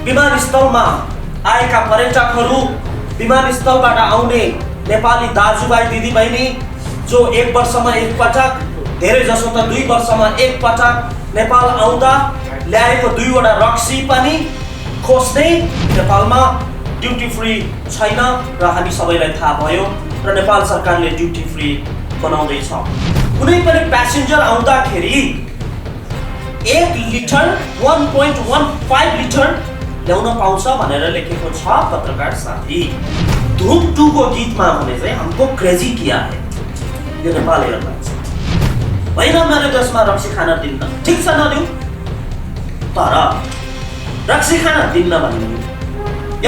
विमानस्थलमा आएका पर्यटकहरू विमानस्थलबाट आउने नेपाली दाजुभाइ दिदीबहिनी जो 1 वर्षमा एक पटक धेरै जसो त 2 वर्षमा एक पटक नेपाल आउँदा ल्याएको 2 वटा रक्सी पनि खोज्ने नेपालमा ड्युटी फ्री छैन र हामी सबैलाई थाहा भयो र नेपाल सरकारले ड्युटी फ्री बनाउँदैछ। कुनै पनि प्यासेन्जर आउँदाखेरि 1 लिटर 1.15 लिटर ल्याउन पाउँछ भनेर लेखेको छ पत्रकार साथी। धूम 2 को गीतमा भने चाहिँ हमको क्रेजी किया है यो नेपाल एयरलाइन्स होइन मेरो देशमा रक्सी खान दिन्न, ठिक छ नदिऊ, तर रक्सी खान दिन्न भन्ने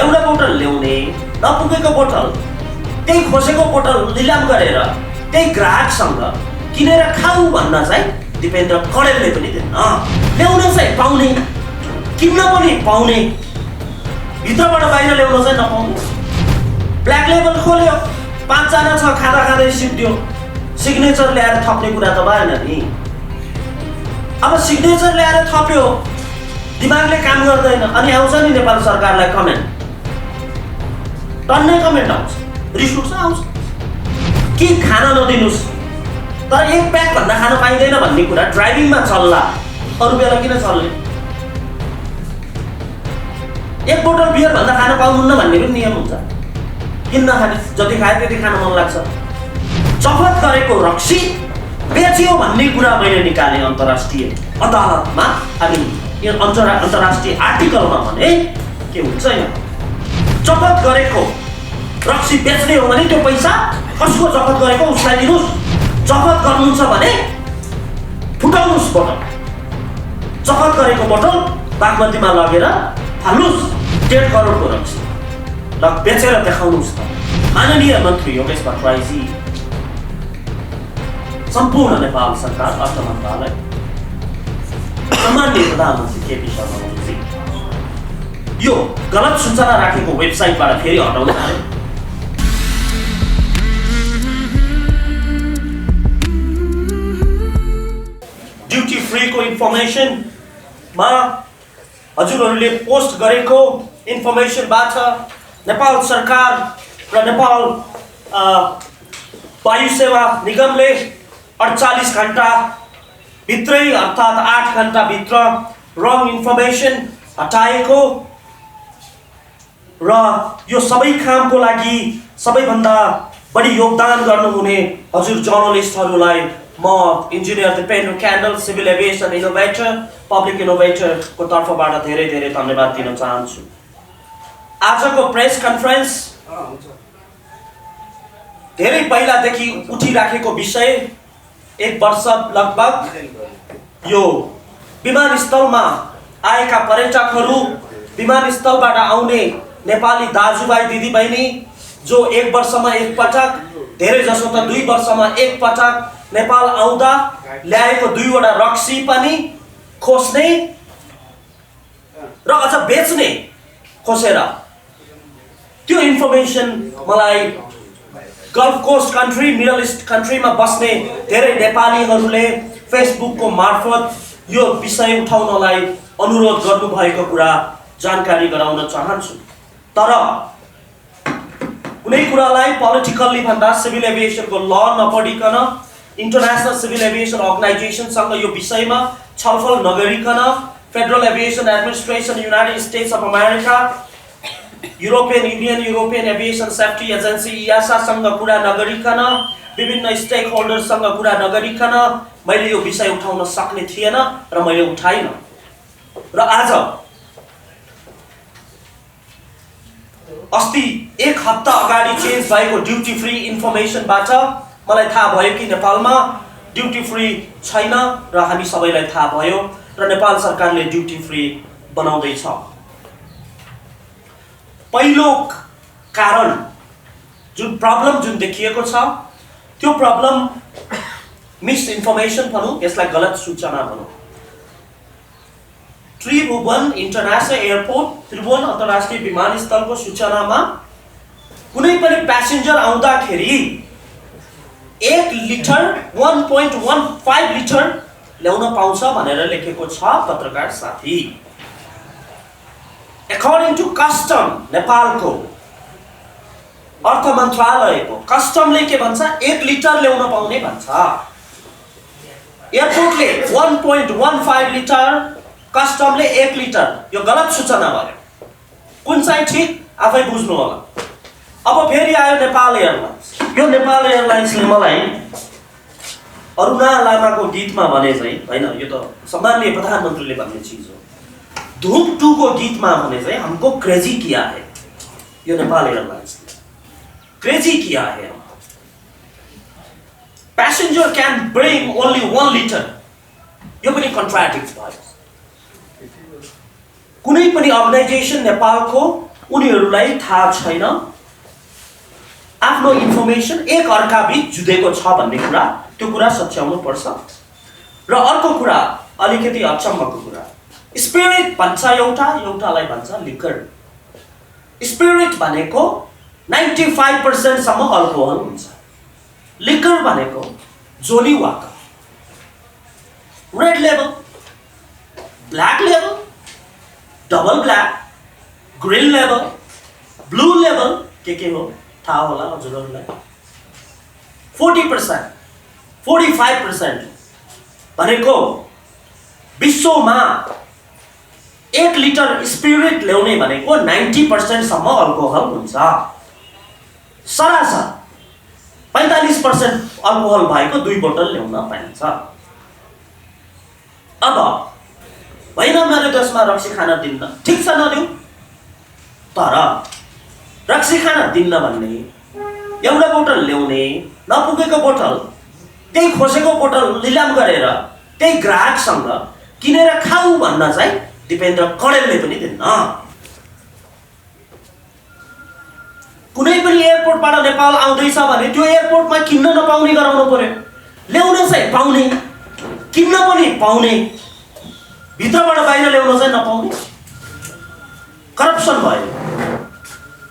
एउटा बोतल ल्याउने नपुगेको बोतल त्यही खोसेको बोतल निलाम गरेर त्यही ग्राहकसँग किनेर खाऊ भन्न चाहिँ दिपेन्द्र कडेलले पनि दिन्न। ल्याउन चाहिँ पाउने, किन्न पनि पाउने, भित्रबाट बाहिर ल्याउन चाहिँ नपाउने। ब्ल्याक लेबल खोल्यो, 5 जना छ खाँदा खाँदै सिक्यो, सिग्नेचर ल्याएर थप्ने कुरा त भएन नि। अब सिग्नेचर ल्याएर थप्यो, दिमागले काम गर्दैन, अनि आउँछ नि नेपाल सरकारलाई कमेन्ट, टन्नै कमेन्ट आउँछ, रिस उठ्छ आउँछ कि खान नदिनुस् तर 1 प्याक भन्दा खान पाइँदैन भन्ने कुरा ड्राइभिङमा चल्ला, अरू बेला किन चल्ने? 1 बोतल बियर भन्दा खान पाउनुहुन्न भन्ने पनि नियम हुन्छ, किन नखाने, जति खाए त्यति खान मन लाग्छ। जफत गरेको रक्सी बेच्यो भन्ने कुरा मैले निकालेँ अन्तर्राष्ट्रिय अदालतमा, अनि यो अन्तर्राष्ट्रिय आर्टिकलमा भने के हुन्छ यहाँ, जफत गरेको रक्सी बेच्ने हो भने त्यो पैसा कसको जफत गरेको उसलाई दिनुस्, जफत गर्नुहुन्छ भने फुटाउनुस् बोतल, जफत गरेको बोतल बागमतीमा लगेर फाल्नुस्, 1.5 करोडको रक्सी ल बेचेर देखाउनुस् त। माननीय मन्त्री योगेश भट्टराईजी, सम्पूर्ण नेपाल सरकार अर्थ मन्त्रालय, सामान्य प्रधानमन्त्री केपी शर्मा ओलीजी यो गलत सूचना राखेको वेबसाइटबाट फेरि हटाउन पर्यो। ड्युटी फ्री को इन्फर्मेसनमा हजुरहरूले पोस्ट गरेको इन्फर्मेसनबाट नेपाल सरकार र नेपाल वायु सेवा निगमले 48 घण्टा भित्रै अर्थात् 8 घण्टा भित्र रङ इन्फर्मेसन हटाएको र यो सबै कामको लागि सबैभन्दा बढी योगदान गर्नुहुने हजुर जर्नलिस्टहरूलाई म engineer Dipendra Kandel, civil aviation innovator, public इनोभेटरको तर्फबाट धेरै धेरै धन्यवाद दिन चाहन्छु। आजको प्रेस कन्फरेन्स धेरै पहिलादेखि उठिराखेको विषय, 1 वर्ष लगभग यो विमानस्थलमा आएका पर्यटकहरू विमानस्थलबाट आउने नेपाली दाजुभाइ दिदीबहिनी जो 1 वर्षमा एक पटक धेरै जसो त 2 वर्षमा एक पटक नेपाल आउँदा ल्याएको 2 वटा रक्सी पनि खोज्ने र अझ बेच्ने खोसेर त्यो इन्फर्मेसन मलाई Gulf coast country, middle east कन्ट्रीमा बस्ने धेरै नेपालीहरूले फेसबुकको मार्फत यो विषय उठाउनलाई अनुरोध गर्नुभएको कुरा जानकारी गराउन चाहन्छु। तर कुनै कुरालाई पोलिटिकल्ली भन्दा सिभिल एभिएसनको ल नपढिकन, इन्टरनेसनल सिभिल एभिएसन अर्गनाइजेसनसँग यो विषयमा छलफल नगरिकन, federal aviation administration, United States of America, European Union, European aviation safety agency इयासासँग कुरा नगरिकन, विभिन्न स्टेक होल्डरसँग कुरा नगरिकन मैले यो विषय उठाउन सक्ने थिएन र मैले उठाइन। र आज अस्ति 1 हप्ता अगाडि चेन्ज भएको ड्युटी फ्री इन्फर्मेसनबाट मलाई थाहा भयो कि नेपालमा ड्युटी फ्री छैन र हामी सबैलाई थाहा भयो र नेपाल सरकारले ड्युटी फ्री बनाउँदैछ। पहिलो कारण जुन प्रब्लम जुन देखिएको छ त्यो प्रब्लम मिस इन्फर्मेसन भनौँ, यसलाई गलत सूचना भनौँ। त्रिभुवन इन्टरनेसनल एयरपोर्ट, त्रिभुवन अन्तर्राष्ट्रिय विमानस्थलको सूचनामा कुनै पनि प्यासेन्जर आउँदाखेरि 1 लिटर 1.15 लिटर ल्याउन पाउँछ भनेर लेखेको छ पत्रकार साथी। According to custom, नेपालको अर्थ मन्त्रालयको कस्टमले के भन्छ 1 लिटर ल्याउन पाउने भन्छ। एयरपोर्टले 1.15 लिटर, कस्टमले 1 लिटर। यो गलत सूचना भयो। कुन चाहिँ ठीक आफै बुझ्नु होला। अब फेरि आयो नेपाल एयरलाइन्स। यो नेपाल एयरलाइन्सले मलाई अरुणा लामाको गीतमा भने चाहिँ हैन, यो त सामान्य प्रधानमन्त्रीले भन्ने चीज हो। धूम 2 को गीतमा भने चाहिँ हमको क्रेजी किया है। यो नेपाल एयरलाइन्स क्रेजी किया है। Passenger can bring only 1 liter. यो पनि कन्ट्राडिक्ट भयो। कुनै पनि अर्गनाइजेसन नेपालको उनीहरूलाई थाहा छैन आफ्नो इन्फर्मेसन एक अर्का बीच जुधेको छ भन्ने कुरा, त्यो कुरा सच्याउनु पर्छ। र अर्को कुरा अलिकति अचम्मको कुरा, स्पिरिट भन्छ एउटालाई भन्छ लिकर। स्पिरिट भनेको 95% सम्म अल्कोहल हुन्छ। लिकर भनेको Johnnie Walker, red label, black label, double black, green label, blue label के हो थाहा होला हजुरहरूलाई। 40%, 45% भनेको विश्वमा 1 लिटर स्पिरिट ल्याउने भनेको 90% सम्म अल्कोहल हुन्छ। सरासर 45% अल्कोहल भएको 2 बोतल ल्याउन पाइन्छ। अब होइन मेरो देशमा रक्सी खान दिन्न, ठिक छ नदिउँ, तर रक्सी खान दिन्न भन्ने एउटा बोतल ल्याउने, नपुगेको बोतल त्यही खोसेको बोतल निलाम गरेर त्यही ग्राहकसँग किनेर खाऊ भन्न चाहिँ दिपेन्द्र कडेलले पनि दिन्न। कुनै पनि एयरपोर्टबाट नेपाल आउँदैछ भने त्यो एयरपोर्टमा किन्न नपाउने गराउनु पर्यो। ल्याउन चाहिँ पाउने, किन्न पनि पाउने, भित्रबाट बाहिर ल्याउन चाहिँ नपाउने। करप्सन भयो,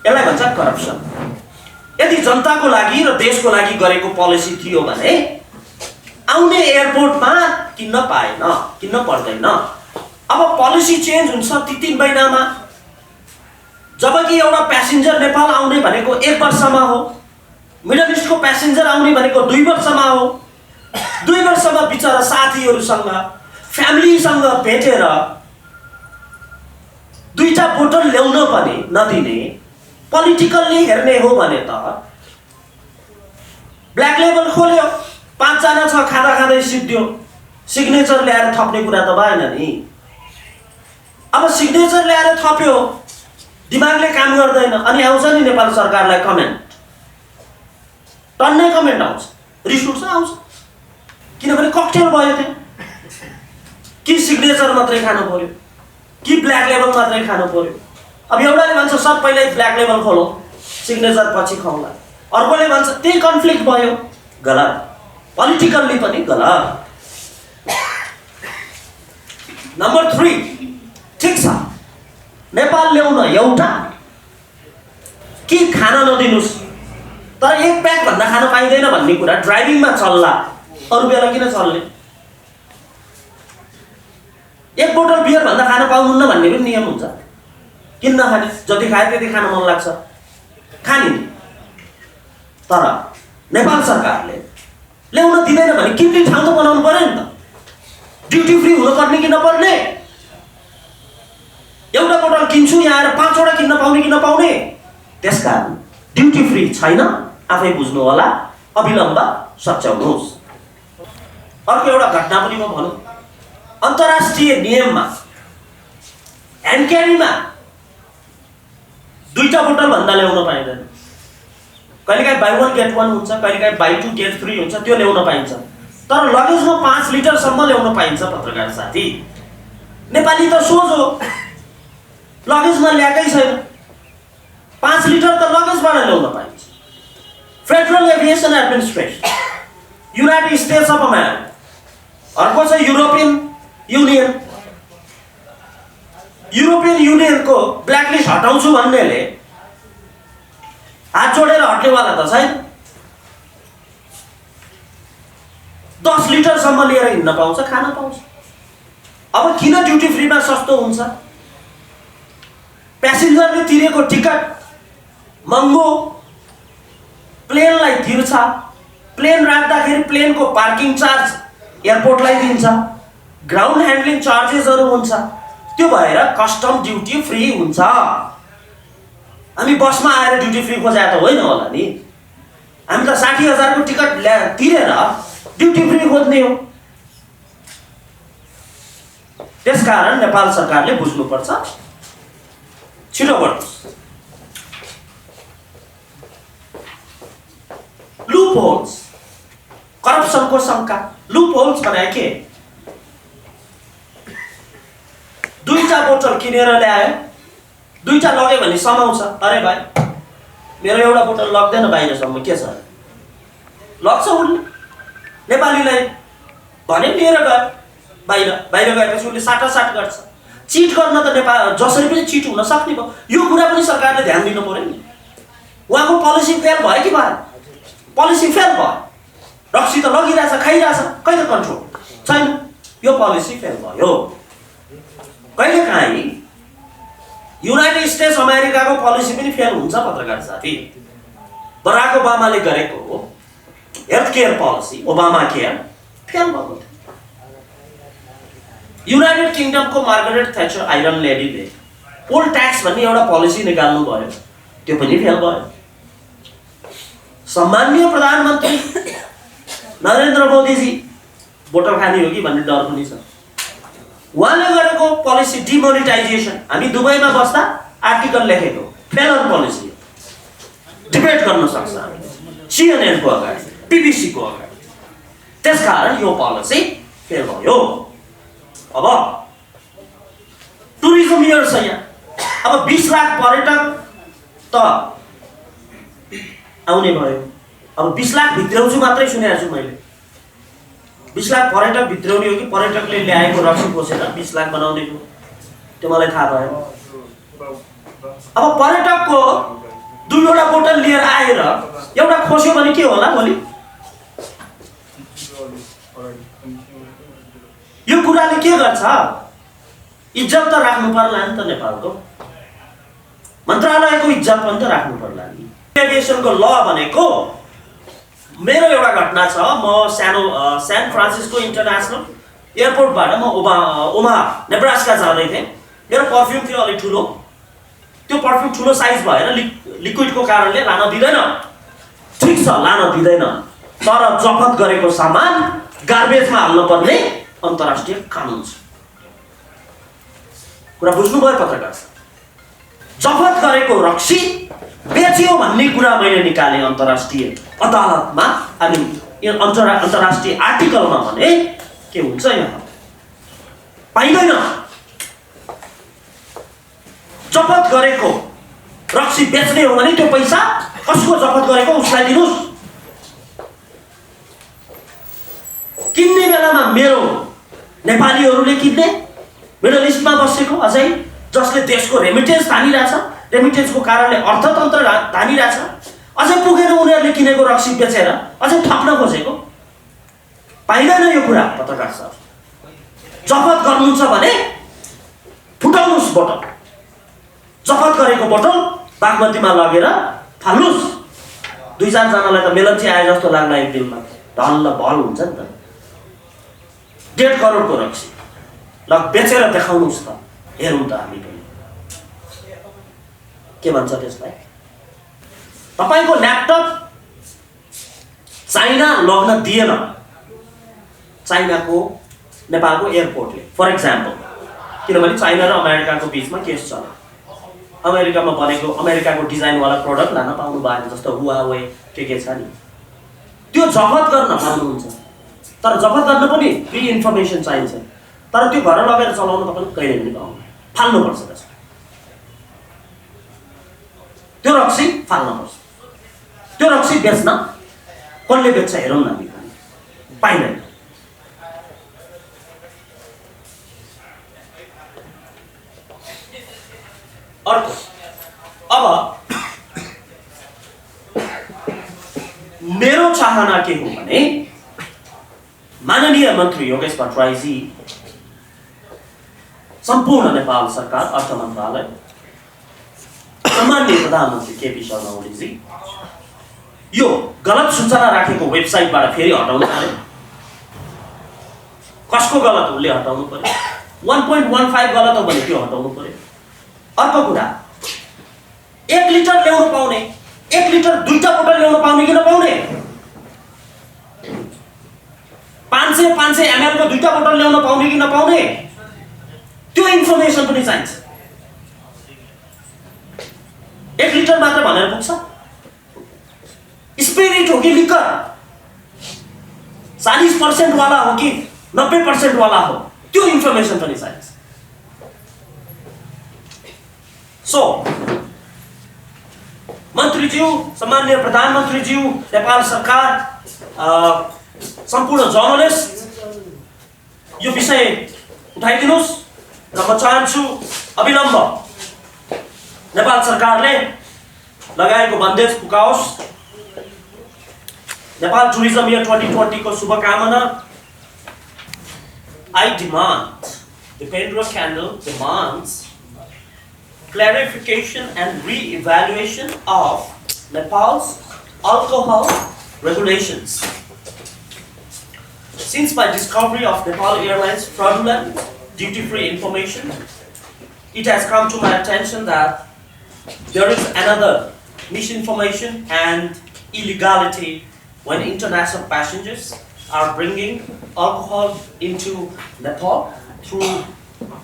यसलाई भन्छ करप्सन। यदि जनताको लागि र देशको लागि गरेको पोलिसी थियो भने आउने एयरपोर्टमा किन्न पाएन, किन्न पर्दैन। अब पोलिसी चेन्ज हुन्छ ती 3 महिनामा। जबकि एउटा प्यासेन्जर नेपाल आउने भनेको 1 वर्षमा हो, मिडल इस्टको प्यासेन्जर आउने भनेको 2 वर्षमा हो। 2 वर्षमा बिचरा साथीहरूसँग फ्यामिलीसँग भेटेर 2टा बोतल ल्याउन पनि नदिने, पोलिटिकल्ली हेर्ने हो भने त ब्ल्याक लेबल खोल्यो, 5 जना छ खाँदा खाँदै सिद्धियो, सिग्नेचर ल्याएर थप्ने कुरा त भएन नि। अब सिग्नेचर ल्याएर थप्यो, दिमागले काम गर्दैन, अनि आउँछ नि नेपाल सरकारलाई कमेन्ट, टन्नै कमेन्ट आउँछ, रिस उठ्छ आउँछ। किनभने ककटेल भयो त्यहाँ। कि सिग्नेचर मात्रै खानु पर्यो, कि ब्ल्याक लेबल मात्रै खानु पर्यो। अब एउटाले भन्छ सब पहिल्यै ब्ल्याक लेबल खोलौँ, सिग्नेचर पछि खाउँला। अर्कोले भन्छ त्यही कन्फ्लिक्ट भयो, गलत, पोलिटिकल्ली पनि गलत। नम्बर 3, ठिक छ नेपाल ल्याउन एउटा कि खान नदिनुस्, तर 1 प्याक भन्दा खान पाइँदैन भन्ने कुरा ड्राइभिङमा चल्ला, अरू बेला किन चल्ने? 1 बोतल बियर भन्दा खान पाउनुहुन्न भन्ने पनि नियम हुन्छ। किन नखाने? जति खाए त्यति खान मन लाग्छ, खाने। तर नेपाल सरकारले ल्याउन दिँदैन भने किन्ने ठाउँ त बनाउनु पर्यो नि त। ड्युटी फ्री हुनुपर्ने कि नपर्ने? एउटा बोतल किन्छु यहाँ आएर 5 वटा किन्न पाउने कि नपाउने? त्यसकारण ड्युटी फ्री छैन, आफै बुझ्नु होला, अविलम्ब सच्याउनुहोस्। अर्को एउटा घटना पनि म भनौँ, अन्तर्राष्ट्रिय नियममा ह्यान्ड क्यारीमा 2टा बोतल भन्दा ल्याउन पाइँदैन। कहिलेकाहीँ buy 1 get 1 हुन्छ, कहिलेकाहीँ buy 2 get 3 हुन्छ, त्यो ल्याउन पाइन्छ। तर लगेजमा 5 लिटरसम्म ल्याउन पाइन्छ। पत्रकार साथी, नेपाली त सोझ हो, लगेजमा ल्याएकै छैन, 5 लिटर त लगेजबाट ल्याउन पाइन्छ। Federal aviation administration, United States of America, अर्को छ युरोपियन युनियन। युरोपियन युनियनको ब्ल्याकलिस्ट हटाउँछु भन्नेले हात जोडेर हट्नेवाला त छैन। 10 लिटरसम्म लिएर हिँड्न पाउँछ, खान पाउँछ। अब किन ड्युटी फ्रीमा सस्तो हुन्छ? प्यासेन्जरले तिरेको टिकट महँगो, प्लेनलाई तिर्छ, प्लेन राख्दाखेरि प्लेनको पार्किङ चार्ज एयरपोर्टलाई दिन्छ, ग्राउन्ड ह्यान्डलिङ चार्जेसहरू हुन्छ, त्यो भएर कस्टम ड्युटी फ्री हुन्छ। हामी बसमा आएर ड्युटी फ्री खोजे त होइन होला नि, हामी त 60,000 को टिकट तिरेर ड्युटी फ्री खोज्ने हो। त्यसकारण नेपाल सरकारले बुझ्नुपर्छ, छिटो गर्नुहोस्। लुप होल्स, करप्सनको शंका। लुप होल्स भने के? दुईटा बोतल किनेर ल्यायो, दुईटा लग्यो भने समाउँछ। अरे भाइ मेरो एउटा बोतल लग्दैन बाहिरसम्म, के छ? लग्छ उनले। नेपालीलाई भने लिएर गयो बाहिर, बाहिर गएपछि उसले साटासाट गर्छ। चिट गर्न त नेपाल जसरी पनि चिट हुन सक्ने भयो। यो कुरा पनि सरकारले ध्यान दिनु पर्यो नि। उहाँको पोलिसी फेल भयो कि भएन? पोलिसी फेल भयो। रक्सी त लगिरहेछ, खाइरहेछ, कहिले कन्ट्रोल छैन। यो पोलिसी फेल भयो। कहिले काहीँ युनाइटेड स्टेट्स अमेरिकाको पोलिसी पनि फेल हुन्छ पत्रकार साथी। बराक ओबामाले गरेको health care policy, Obama care, fail भएको थियो। युनाइटेड किङडमको मार्गरेट थ्याचर आइरन लेडीले पोल ट्याक्स भन्ने एउटा पोलिसी निकाल्नु भयो, त्यो पनि फेल भयो। सम्माननीय प्रधानमन्त्री नरेन्द्र मोदीजी बोतल खाने हो कि भन्ने डर पनि छ। उहाँले गरेको पोलिसी डिमोनिटाइजेसन, हामी दुबईमा बस्दा आर्टिकल लेखेको फेलर पोलिसी, डिबेट गर्न सक्छ हामी CNN को अगाडि, BBC को अगाडि। त्यसकारण यो पोलिसी फेल भयो। अब टुरिज्म इयर छ यहाँ। अब 20 लाख पर्यटक त आउने भयो। अब 20 लाख भित्राउँछु मात्रै सुनेको छु मैले। 20 लाख पर्यटक भित्राउने हो कि पर्यटकले ल्याएको रक्सी खोसेर 20 लाख बनाउने हो, त्यो मलाई थाहा भयो। अब पर्यटकको दुईवटा बोतल लिएर आएर एउटा खोस्यो भने के होला भोलि? यो कुराले के गर्छ? इज्जत त राख्नु पर्ला नि त, नेपालको मन्त्रालयको इज्जत पनि त राख्नु पर्ला नि। एभिएसनको ल भनेको, मेरो एउटा घटना छ। म सान फ्रान्सिस्को इन्टरनेसनल एयरपोर्टबाट म ओमा नेब्रास्का जाँदै थिएँ। मेरो पर्फ्युम थियो अलिक ठुलो, त्यो पर्फ्युम ठुलो साइज भएर लिक्विडको कारणले लान दिँदैन। ठिक छ, लान दिँदैन, तर जफत गरेको सामान गार्बेजमा हाल्नु पर्ने अन्तर्राष्ट्रिय कानुन छ। कुरा बुझ्नुभयो पत्रकार? जफत गरेको रक्सी बेच्यो भन्ने कुरा मैले निकालेँ अन्तर्राष्ट्रिय अदालतमा। अनि अन्तर्राष्ट्रिय आर्टिकलमा भने के हुन्छ? यहाँ पाइँदैन। जफत गरेको रक्सी बेच्ने हो भने त्यो पैसा कसको जफत गरेको उसलाई दिनुस्। किन्ने बेलामा मेरो नेपालीहरूले किन्ने, मिडल इस्टमा बसेको अझै जसले देशको रेमिटेन्स तानिरहेछ, रेमिटेन्सको कारणले अर्थतन्त्र धानिरहेछ, अझै पुगेन उनीहरूले किनेको रक्सी बेचेर अझै ठप्न खोजेको। पाइँदैन यो कुरा पत्रकार साहब। जफत गर्नुहुन्छ भने फुटाउनुहोस् बोतल, जफत गरेको बोतल बागमतीमा लगेर फाल्नुहोस्। 2-4 जनालाई त मेलम्ची आए जस्तो लाग्ला एक दिनमा, ढल्ल भल हुन्छ नि त। 1.5 करोडको रक्सी ल बेचेर देखाउनुहोस् त, हेरौँ त हामी पनि के भन्छ त्यसलाई। तपाईको ल्यापटप चाइना लग्न दिएन, चाइनाको नेपालको एयरपोर्टले फर एक्जाम्पल, किनभने चाइना र अमेरिकाको बीचमा केस छ। अमेरिकामा बनेको अमेरिकाको डिजाइनवाला प्रोडक्ट लान पाउनु भएन, जस्तो हुवावे के छ नि, त्यो जफत गर्न पाउनुहुन्छ। तर जफत गर्न पनि फ्री इन्फर्मेसन चाहिन्छ, तर त्यो घर लगेर चलाउन तपाईले कहिले पनि पाउनु, फाल्नुपर्छ त्यसको। त्यो रक्सी फाल्नुपर्छ। त्यो रक्सी बेच्न कसले बेच्छ हेरौँ न हामी, पाइँदैन। अर्को, अब मेरो चाहना के हो भने माननीय मन्त्री योगेश भट्टराईजी, सम्पूर्ण नेपाल सरकार, अर्थ मन्त्रालय प्रधानमन्त्री केपी शर्मा ओलीजी यो गलत सूचना राखेको वेबसाइटबाट फेरि हटाउनु पर्यो। कसको गलत उसले हटाउनु पर्यो। 1.15 गलत हो भने त्यो हटाउनु पर्यो। अर्को कुरा 1 लिटर ल्याउनु पाउने, 1 लिटर दुईटा बोतल ल्याउनु पाउने कि नपाउने? 500 ml को दुईटा बोतल ल्याउन पाउने कि नपाउने? त्यो इन्फर्मेसन पनि चाहिन्छ। 1 लिटर मात्र भनेर पुग्छ? स्पिरिट हो कि लिकर, 40% वाला हो कि 90% वाला हो, त्यो इन्फर्मेसन पनि चाहिन्छ। सो मन्त्रीज्यू, सम्माननीय प्रधानमन्त्रीज्यू, नेपाल सरकार, सम्पूर्ण जर्नलिस्ट यो विषय उठाइदिनुहोस् र म चाहन्छु अविलम्ब नेपाल सरकारले लगाएको बन्देज फुकाओस्। नेपाल टुरिज्म इयर 2020 को शुभकामना। I demand, Dipendra Kandel demands clarification and re-evaluation of Nepal's alcohol regulations. Since by discovery of Nepal Airlines fraudulent duty-free information, it has come to my attention that there is another misinformation and illegality when international passengers are bringing alcohol into Nepal through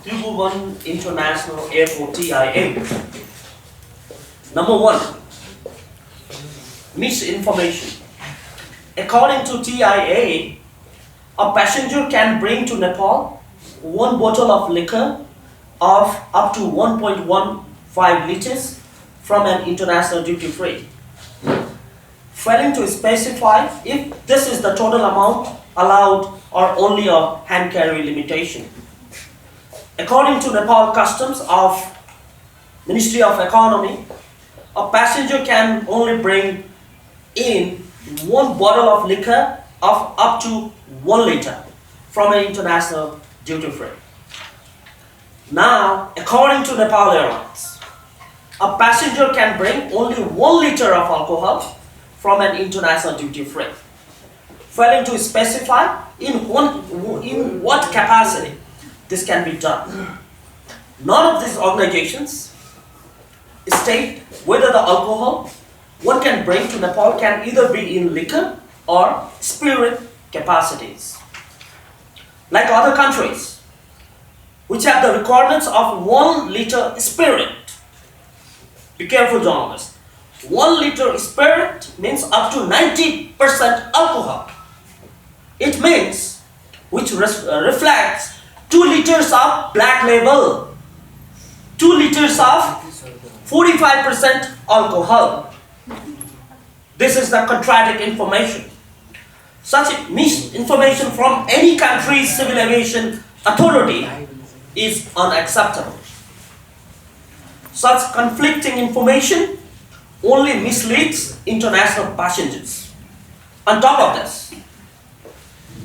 Tribhuvan International Airport TIA. Number 1, misinformation. According to TIA, a passenger can bring to Nepal 1 bottle of liquor of up to 1.15 liters from an international duty-free, failing to specify if this is the total amount allowed or only a hand carry limitation. According to Nepal Customs of Ministry of Economy, a passenger can only bring in 1 bottle of liquor of up to 1 liter from an international duty-free. Now, according to Nepal Airlines, a passenger can bring only 1 liter of alcohol from an international duty-free, failing to specify in what capacity this can be done. None of these organizations state whether the alcohol one can bring to Nepal can either be in liquor or spirit capacities. Like other countries, which have the requirements of 1 liter spirit. Be careful, journalists. 1 liter spirit means up to 90% alcohol. It means, which reflects 2 liters of black label, 2 liters of 45% alcohol. This is the contradictory information. Such misinformation from any country's civil aviation authority is unacceptable. Such conflicting information only misleads international passengers. On top of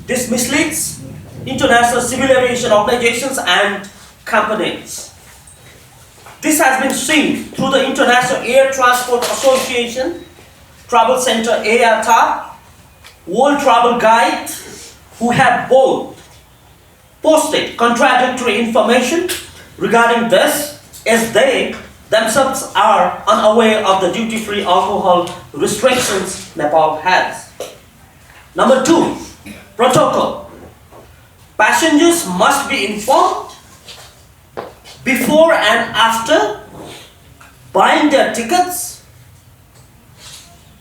this misleads international civil aviation organizations and companies. This has been seen through the International Air Transport Association, Travel Center IATA, World Travel Guide, who have both posted contradictory information regarding this, as they themselves are unaware of the duty-free alcohol restrictions Nepal has. Number 2, protocol. Passengers must be informed before and after buying their tickets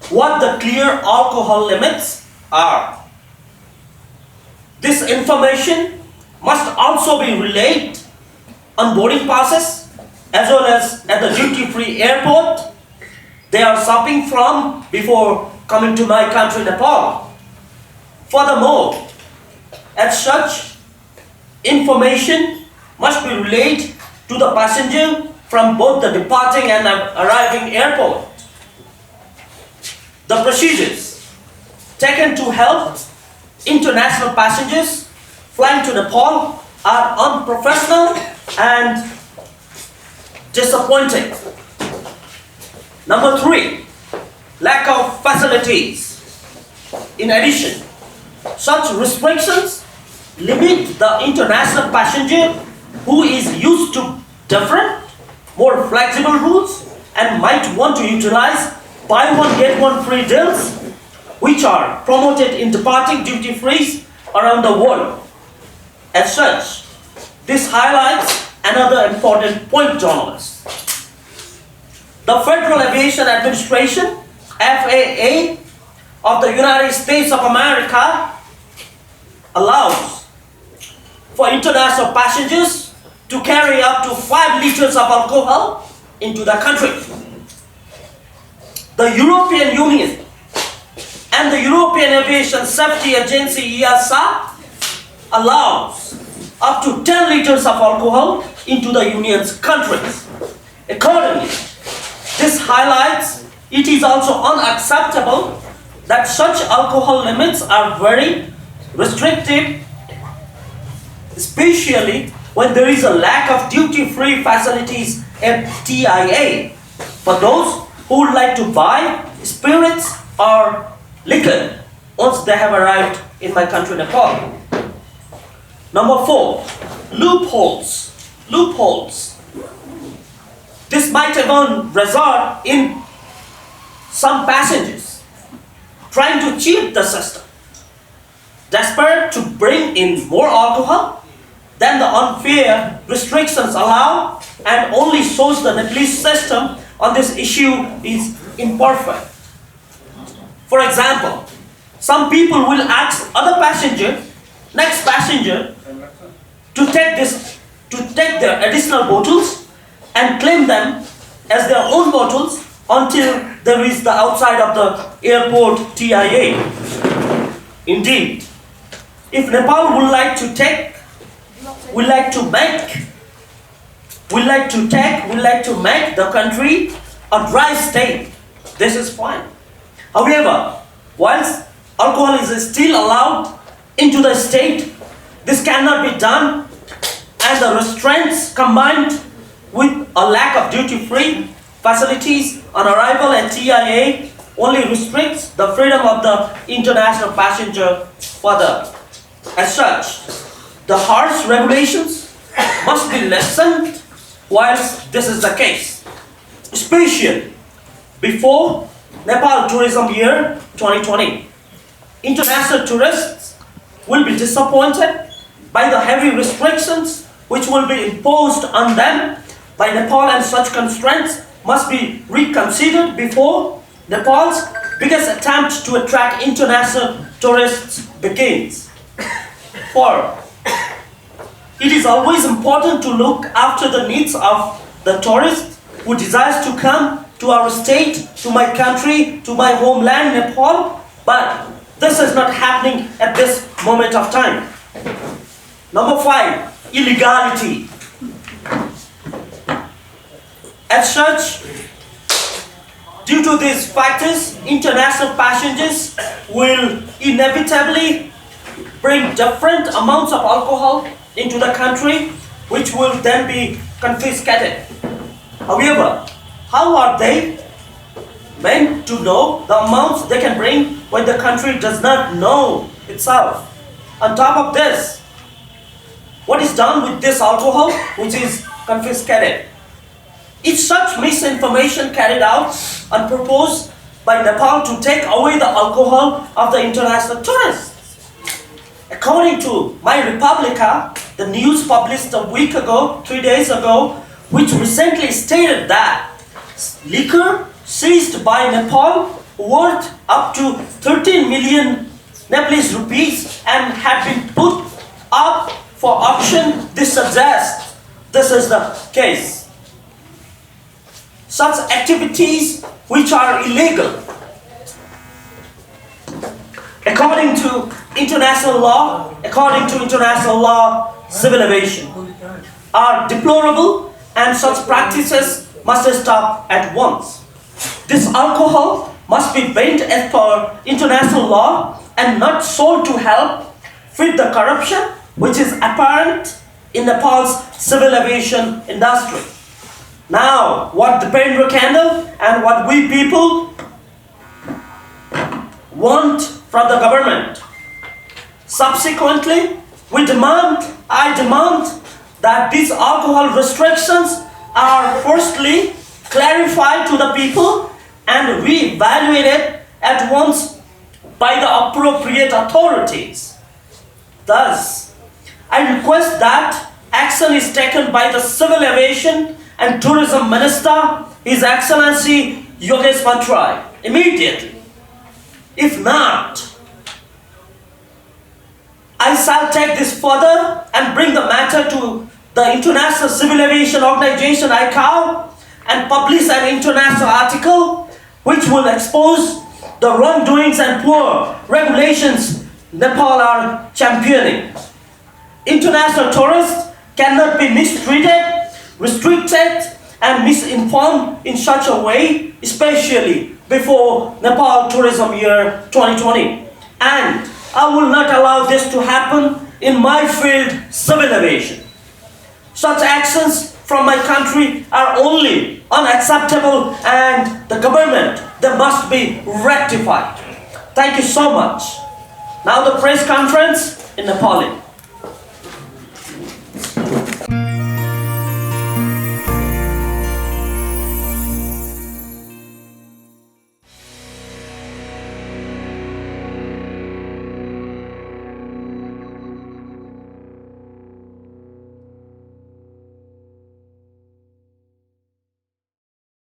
what the clear alcohol limits are. This information must also be relayed on boarding passes as well as at the duty-free airport they are shopping from before coming to my country, Nepal. Furthermore, as such information must be relayed to the passenger from both the departing and arriving airport. The procedures taken to help international passengers flying to Nepal are unprofessional and disappointing. Number 3, lack of facilities. In addition, such restrictions limit the international passenger who is used to different, more flexible routes and might want to utilize buy one get one free deals which are promoted in departing duty free around the world. As such, this highlights another important point, journalists. The Federal Aviation Administration, FAA, of the United States of America allows for international passengers to carry up to 5 liters of alcohol into the country. The European Union and the European Aviation Safety Agency EASA allows up to 10 liters of alcohol into the Union's countries. Accordingly, this highlights it is also unacceptable that such alcohol limits are very restrictive, especially when there is a lack of duty-free facilities at TIA for those who would like to buy spirits or liquor once they have arrived in my country, Nepal. Number 4, loopholes. Loopholes. This might even result in some passengers trying to cheat the system, desperate to bring in more alcohol than the unfair restrictions allow, and only shows the Nepalese system on this issue is imperfect. For example, some people will ask other next passenger to take their additional bottles and claim them as their own bottles until they reach the outside of the airport TIA. Indeed, if Nepal would like to make the country a dry state, this is fine. However, whilst alcohol is still allowed into the state, this cannot be done, and the restraints combined with a lack of duty-free facilities on arrival at TIA only restricts the freedom of the international passenger further. As such, the harsh regulations must be lessened whilst this is the case, especially before Nepal Tourism Year 2020. International tourists will be disappointed by the heavy restrictions which will be imposed on them by Nepal, and such constraints must be reconsidered before Nepal's biggest attempt to attract international tourists begins. 4. It is always important to look after the needs of the tourist who desires to come to our state, to my country, to my homeland, Nepal, but this is not happening at this moment of time. Number 5, illegality. As such, due to these factors, international passengers will inevitably bring different amounts of alcohol into the country, which will then be confiscated. However, how are they meant to know the amounts they can bring when the country does not know itself? On top of this, what is done with this alcohol which is confiscated? Is such misinformation carried out and proposed by Nepal to take away the alcohol of the international tourists? According to My Republica, the news published 3 days ago, which recently stated that liquor seized by Nepal worth up to 13 million Nepalese rupees and had been put up for auction. This suggests this is the case. Such activities which are illegal according to international law, civil aviation, are deplorable, and such practices must stop at once. This alcohol must be banned as per international law and not sold to help feed the corruption which is apparent in Nepal's civil aviation industry. Now, what Dipendra Kandel and what we people want from the government. Subsequently, I demand that these alcohol restrictions are firstly clarified to the people and re-evaluated at once by the appropriate authorities. Thus, I request that action is taken by the Civil Aviation and Tourism Minister, His Excellency Yogesh Mantrai, immediately. If not, I shall take this further and bring the matter to the International Civil Aviation Organization ICAO and publish an international article which will expose the wrongdoings and poor regulations Nepal are championing. International tourists cannot be mistreated, restricted, and misinformed in such a way, especially before Nepal Tourism Year 2020. And I will not allow this to happen in my field, civil aviation. Such actions from my country are only unacceptable, and the government, they must be rectified. Thank you so much. Now the press conference in Nepali.